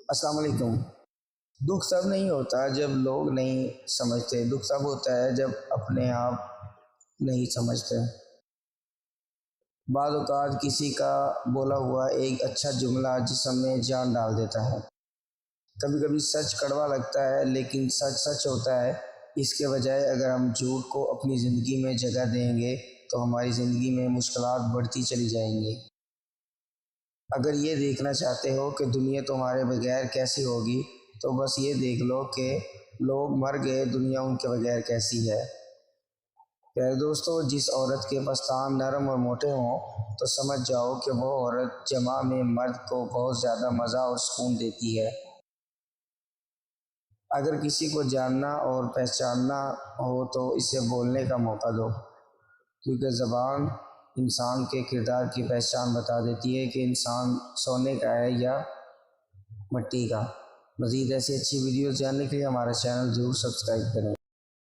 السلام علیکم۔ دکھ تب نہیں ہوتا جب لوگ نہیں سمجھتے، دکھ تب ہوتا ہے جب اپنے آپ نہیں سمجھتے۔ بعض اوقات کسی کا بولا ہوا ایک اچھا جملہ جسم میں جان ڈال دیتا ہے۔ کبھی کبھی سچ کڑوا لگتا ہے لیکن سچ سچ ہوتا ہے۔ اس کے بجائے اگر ہم جھوٹ کو اپنی زندگی میں جگہ دیں گے تو ہماری زندگی میں مشکلات بڑھتی چلی جائیں گی۔ اگر یہ دیکھنا چاہتے ہو کہ دنیا تمہارے بغیر کیسی ہوگی تو بس یہ دیکھ لو کہ لوگ مر گئے، دنیا ان کے بغیر کیسی ہے۔ پیارے دوستو، جس عورت کے پستان نرم اور موٹے ہوں تو سمجھ جاؤ کہ وہ عورت جمع میں مرد کو بہت زیادہ مزہ اور سکون دیتی ہے۔ اگر کسی کو جاننا اور پہچاننا ہو تو اسے بولنے کا موقع دو، کیونکہ زبان انسان کے کردار کی پہچان بتا دیتی ہے کہ انسان سونے کا ہے یا مٹی کا۔ مزید ایسی اچھی ویڈیوز جاننے کے لیے ہمارا چینل ضرور سبسکرائب کریں۔